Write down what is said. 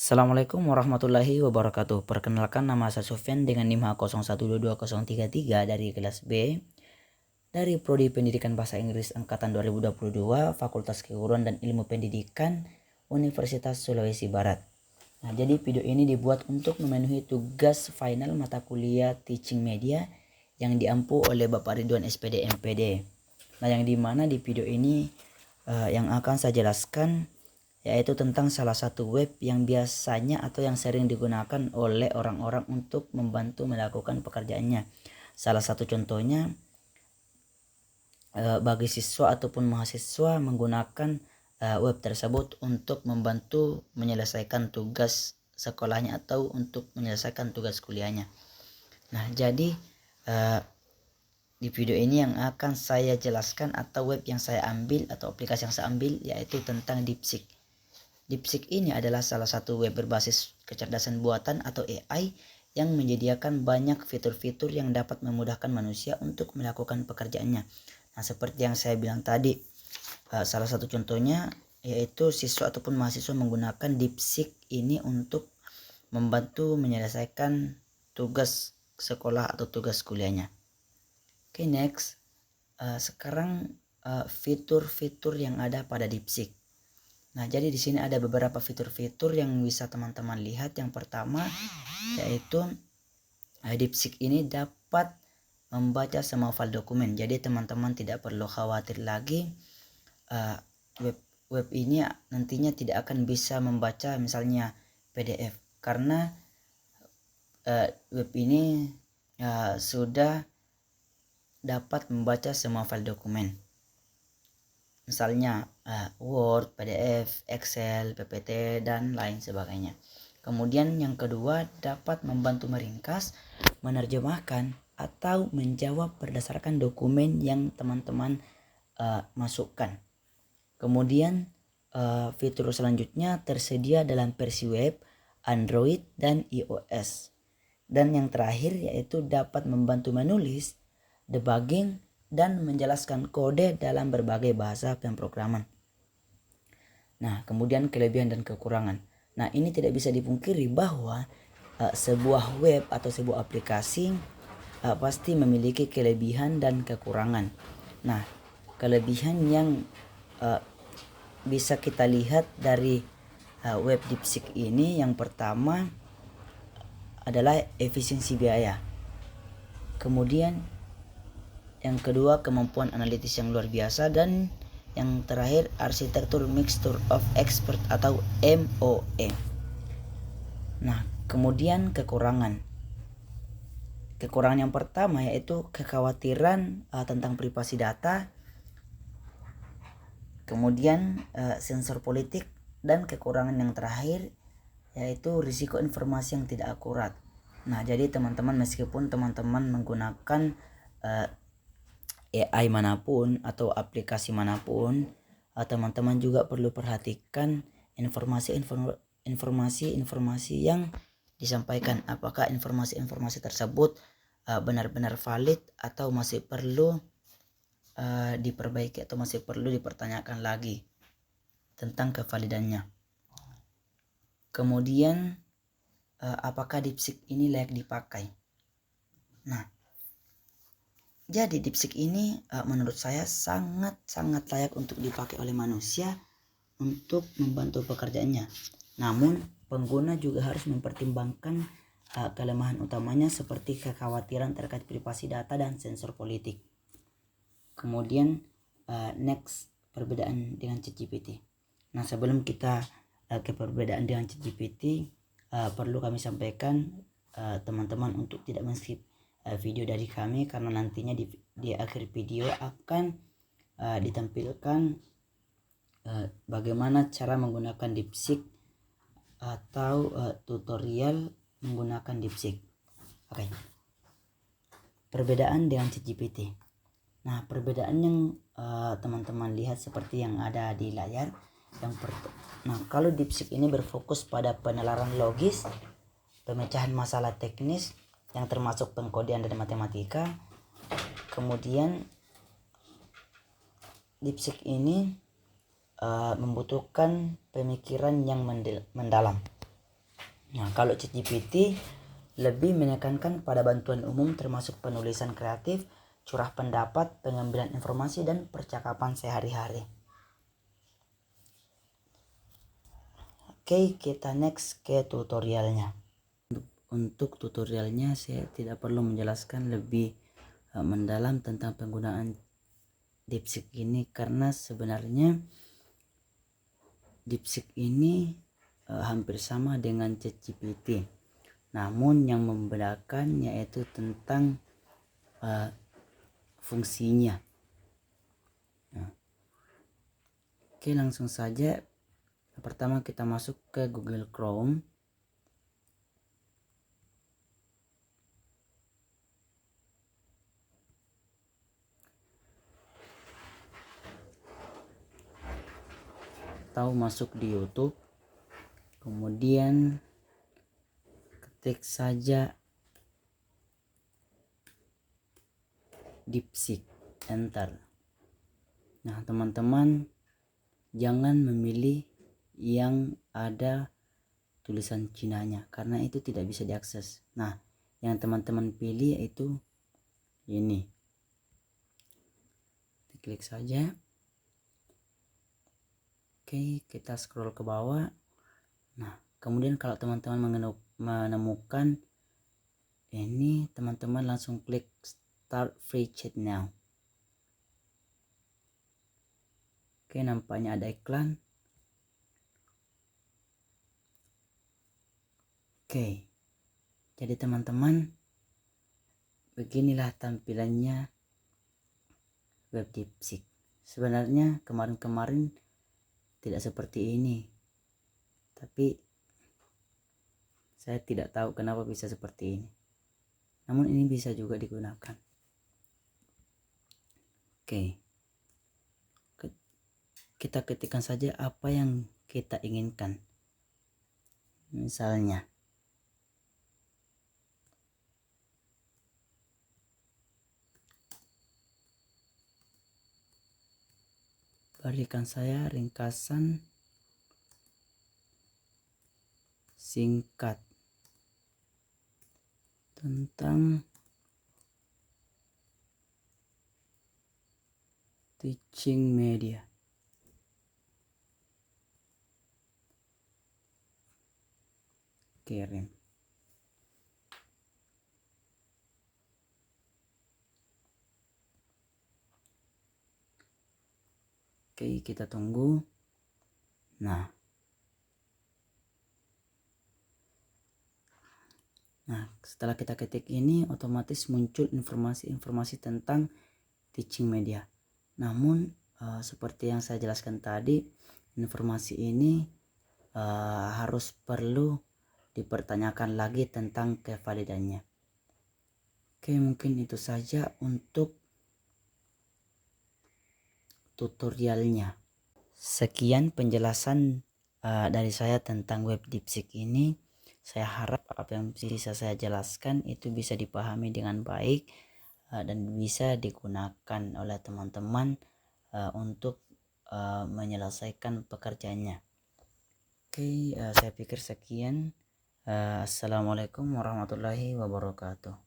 Assalamualaikum warahmatullahi wabarakatuh. Perkenalkan, nama saya Sofyan dengan NIM H01222033 dari kelas B dari Prodi Pendidikan Bahasa Inggris angkatan 2022 Fakultas Keguruan dan Ilmu Pendidikan Universitas Sulawesi Barat. Nah, jadi video ini dibuat untuk memenuhi tugas final mata kuliah Teaching Media yang diampu oleh Bapak Ridwan SPD MPD. Nah, yang dimana di video ini yang akan saya jelaskan yaitu tentang salah satu web yang biasanya atau yang sering digunakan oleh orang-orang untuk membantu melakukan pekerjaannya. Salah satu contohnya bagi siswa ataupun mahasiswa menggunakan web tersebut untuk membantu menyelesaikan tugas sekolahnya atau untuk menyelesaikan tugas kuliahnya. Nah, jadi di video ini yang akan saya jelaskan atau web yang saya ambil atau aplikasi yang saya ambil yaitu tentang DeepSeek. DeepSeek ini adalah salah satu web berbasis kecerdasan buatan atau AI yang menyediakan banyak fitur-fitur yang dapat memudahkan manusia untuk melakukan pekerjaannya. Nah, seperti yang saya bilang tadi, salah satu contohnya yaitu siswa ataupun mahasiswa menggunakan DeepSeek ini untuk membantu menyelesaikan tugas sekolah atau tugas kuliahnya. Oke, next. Sekarang fitur-fitur yang ada pada DeepSeek. Nah, jadi di sini ada beberapa fitur-fitur yang bisa teman-teman lihat. Yang pertama yaitu DeepSeek ini dapat membaca semua file dokumen. Jadi teman-teman tidak perlu khawatir lagi web ini nantinya tidak akan bisa membaca misalnya PDF, karena web ini sudah dapat membaca semua file dokumen. Misalnya Word, PDF, Excel, PPT, dan lain sebagainya. Kemudian yang kedua, dapat membantu meringkas, menerjemahkan, atau menjawab berdasarkan dokumen yang teman-teman masukkan. Kemudian fitur selanjutnya tersedia dalam versi web, Android, dan iOS. Dan yang terakhir yaitu dapat membantu menulis, debugging, dan menjelaskan kode dalam berbagai bahasa pemrograman. Nah, kemudian kelebihan dan kekurangan. Nah, ini tidak bisa dipungkiri bahwa sebuah web atau sebuah aplikasi pasti memiliki kelebihan dan kekurangan. Nah, kelebihan yang bisa kita lihat dari web DeepSeek ini, yang pertama adalah efisiensi biaya. Kemudian yang kedua, kemampuan analitis yang luar biasa, dan yang terakhir arsitektur mixture of expert atau MOE. Nah, kemudian kekurangan. Kekurangan yang pertama yaitu kekhawatiran tentang privasi data, kemudian sensor politik, dan kekurangan yang terakhir yaitu risiko informasi yang tidak akurat. Nah, jadi teman-teman, meskipun teman-teman menggunakan AI manapun atau aplikasi manapun, teman-teman juga perlu perhatikan informasi-informasi yang disampaikan. Apakah informasi-informasi tersebut benar-benar valid atau masih perlu diperbaiki atau masih perlu dipertanyakan lagi tentang kevalidannya. Kemudian apakah DeepSeek ini layak dipakai? Nah, jadi DeepSeek ini menurut saya sangat layak untuk dipakai oleh manusia untuk membantu pekerjaannya. Namun pengguna juga harus mempertimbangkan kelemahan utamanya seperti kekhawatiran terkait privasi data dan sensor politik. Kemudian next, perbedaan dengan ChatGPT. Nah, sebelum kita ke perbedaan dengan ChatGPT, perlu kami sampaikan teman-teman untuk tidak men-skip video dari kami, karena nantinya di akhir video akan ditampilkan bagaimana cara menggunakan DeepSeek atau tutorial menggunakan DeepSeek. Oke. Perbedaan dengan ChatGPT. Nah, perbedaan yang teman-teman lihat seperti yang ada di layar. Nah, kalau DeepSeek ini berfokus pada penalaran logis, pemecahan masalah teknis yang termasuk pengkodean dan matematika. Kemudian DeepSeek ini membutuhkan pemikiran yang mendalam. Nah, kalau ChatGPT lebih menekankan pada bantuan umum termasuk penulisan kreatif, curah pendapat, pengambilan informasi, dan percakapan sehari-hari. Oke, kita next ke tutorialnya. Untuk tutorialnya saya tidak perlu menjelaskan lebih mendalam tentang penggunaan DeepSeek ini, karena sebenarnya DeepSeek ini hampir sama dengan ChatGPT. Namun yang membedakan yaitu tentang fungsinya. Nah, oke, langsung saja. Pertama kita masuk ke Google Chrome. Atau masuk di YouTube. Kemudian ketik saja DeepSeek, enter. Nah, teman-teman jangan memilih yang ada tulisan Cinanya karena itu tidak bisa diakses. Nah, yang teman-teman pilih yaitu ini. Klik saja. Oke, kita scroll ke bawah. Nah, kemudian kalau teman-teman menemukan ini, teman-teman langsung klik start free chat now. Oke, nampaknya ada iklan. Oke, jadi teman-teman, beginilah tampilannya web DeepSeek. Sebenarnya kemarin-kemarin tidak seperti ini, tapi saya tidak tahu kenapa bisa seperti ini. Namun ini bisa juga digunakan. Oke, kita ketikkan saja apa yang kita inginkan. Misalnya berikan saya ringkasan singkat tentang teaching media. Kirim. Oke, kita tunggu. Nah, setelah kita ketik ini otomatis muncul informasi-informasi tentang teaching media. Namun seperti yang saya jelaskan tadi, informasi ini harus perlu dipertanyakan lagi tentang kevalidannya. Oke, mungkin itu saja untuk tutorialnya. Sekian penjelasan dari saya tentang web DeepSeek ini. Saya harap apa yang bisa saya jelaskan itu bisa dipahami dengan baik dan bisa digunakan oleh teman-teman untuk menyelesaikan pekerjaannya. Oke, saya pikir sekian. Assalamualaikum warahmatullahi wabarakatuh.